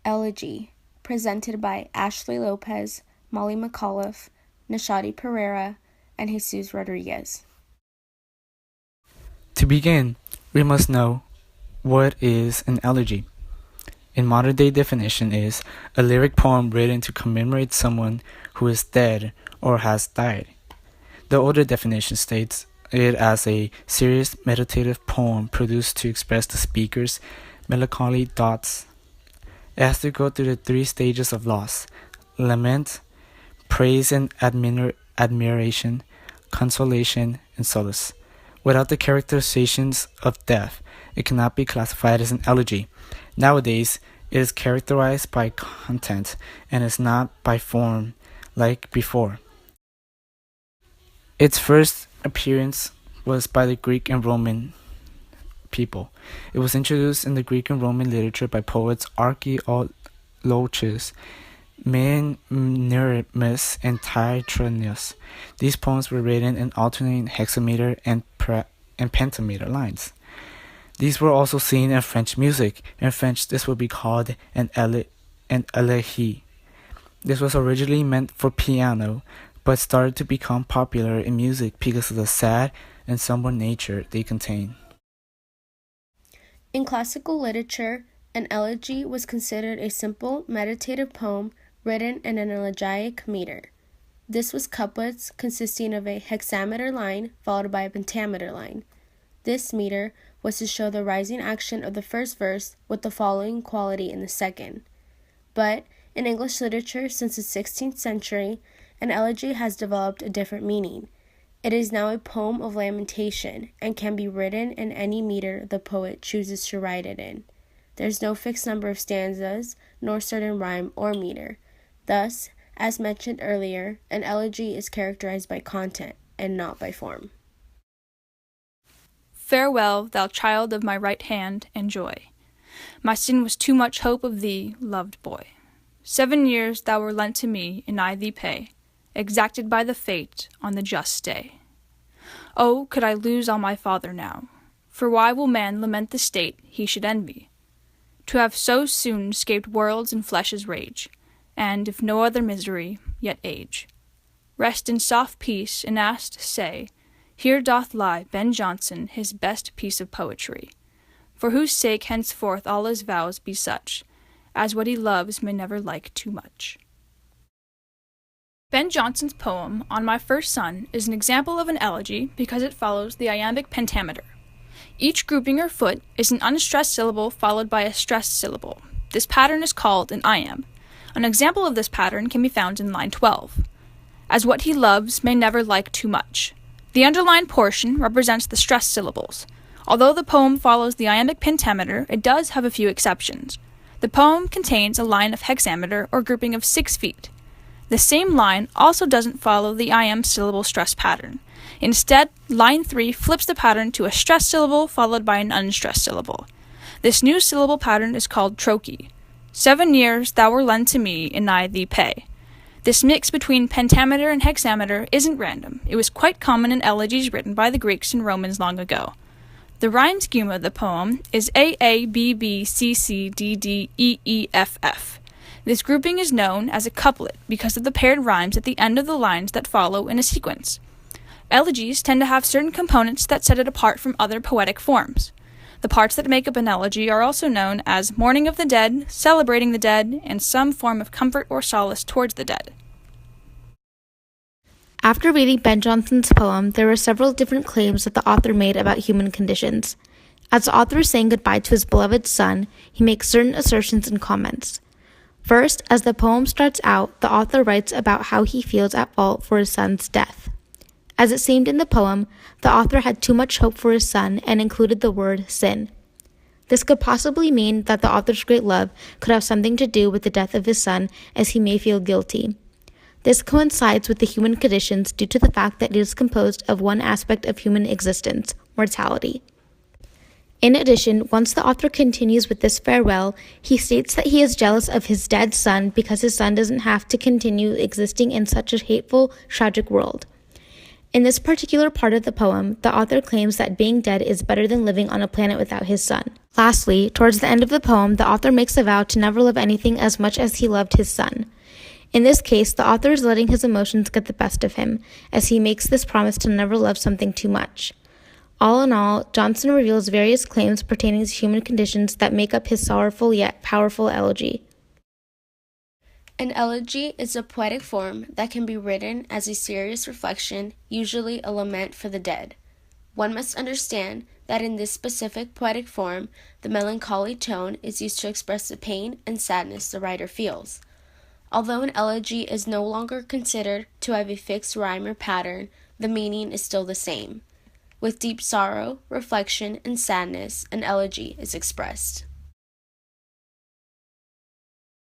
Elegy, presented by Ashley Lopez, Molly McAuliffe, Nishadi Pereira, and Jesus Rodriguez. To begin, we must know what is an elegy. In modern-day definition is a lyric poem written to commemorate someone who is dead or has died. The older definition states it as a serious meditative poem produced to express the speaker's melancholy thoughts. It has to go through the 3 stages of loss: lament, praise and admiration, consolation, and solace. Without the characterizations of death, it cannot be classified as an elegy. Nowadays, it is characterized by content and is not by form like before. Its first appearance was by the Greek and Roman people. It was introduced in the Greek and Roman literature by poets Archaeolochus, Mnemosyne, and Tyrtaeus. These poems were written in alternating hexameter and pentameter lines. These were also seen in French music. In French, this would be called an elegy. This was originally meant for piano, but started to become popular in music because of the sad and somber nature they contain. In classical literature, an elegy was considered a simple meditative poem written in an elegiac meter. This was couplets consisting of a hexameter line followed by a pentameter line. This meter was to show the rising action of the first verse with the following quality in the second. But in English literature since the 16th century, an elegy has developed a different meaning. It is now a poem of lamentation and can be written in any meter the poet chooses to write it in. There's no fixed number of stanzas, nor certain rhyme or meter. Thus, as mentioned earlier, an elegy is characterized by content and not by form. Farewell, thou child of my right hand and joy. My sin was too much hope of thee, loved boy. 7 years thou were lent to me, and I thee pay, exacted by the fate on the just day. Oh, could I lose all my father now! For why will man lament the state he should envy? To have so soon scaped worlds and flesh's rage, and, if no other misery, yet age. Rest in soft peace, and asked, say, here doth lie Ben Jonson, his best piece of poetry, for whose sake henceforth all his vows be such, as what he loves may never like too much. Ben Jonson's poem, On My First Son, is an example of an elegy because it follows the iambic pentameter. Each grouping or foot is an unstressed syllable followed by a stressed syllable. This pattern is called an iamb. An example of this pattern can be found in line 12. As what he loves may never like too much. The underlined portion represents the stressed syllables. Although the poem follows the iambic pentameter, it does have a few exceptions. The poem contains a line of hexameter or grouping of 6 feet. The same line also doesn't follow the iamb syllable stress pattern. Instead, line 3 flips the pattern to a stressed syllable followed by an unstressed syllable. This new syllable pattern is called trochee. 7 years thou were lent to me, and I thee pay. This mix between pentameter and hexameter isn't random. It was quite common in elegies written by the Greeks and Romans long ago. The rhyme scheme of the poem is AABBCCDDEEFF. This grouping is known as a couplet because of the paired rhymes at the end of the lines that follow in a sequence. Elegies tend to have certain components that set it apart from other poetic forms. The parts that make up an elegy are also known as mourning of the dead, celebrating the dead, and some form of comfort or solace towards the dead. After reading Ben Jonson's poem, there were several different claims that the author made about human conditions. As the author is saying goodbye to his beloved son, he makes certain assertions and comments. First, as the poem starts out, the author writes about how he feels at fault for his son's death. As it seemed in the poem, the author had too much hope for his son and included the word sin. This could possibly mean that the author's great love could have something to do with the death of his son, as he may feel guilty. This coincides with the human conditions due to the fact that it is composed of one aspect of human existence, mortality. In addition, once the author continues with this farewell, he states that he is jealous of his dead son because his son doesn't have to continue existing in such a hateful, tragic world. In this particular part of the poem, the author claims that being dead is better than living on a planet without his son. Lastly, towards the end of the poem, the author makes a vow to never love anything as much as he loved his son. In this case, the author is letting his emotions get the best of him, as he makes this promise to never love something too much. All in all, Johnson reveals various claims pertaining to human conditions that make up his sorrowful yet powerful elegy. An elegy is a poetic form that can be written as a serious reflection, usually a lament for the dead. One must understand that in this specific poetic form, the melancholy tone is used to express the pain and sadness the writer feels. Although an elegy is no longer considered to have a fixed rhyme or pattern, the meaning is still the same. With deep sorrow, reflection, and sadness, an elegy is expressed.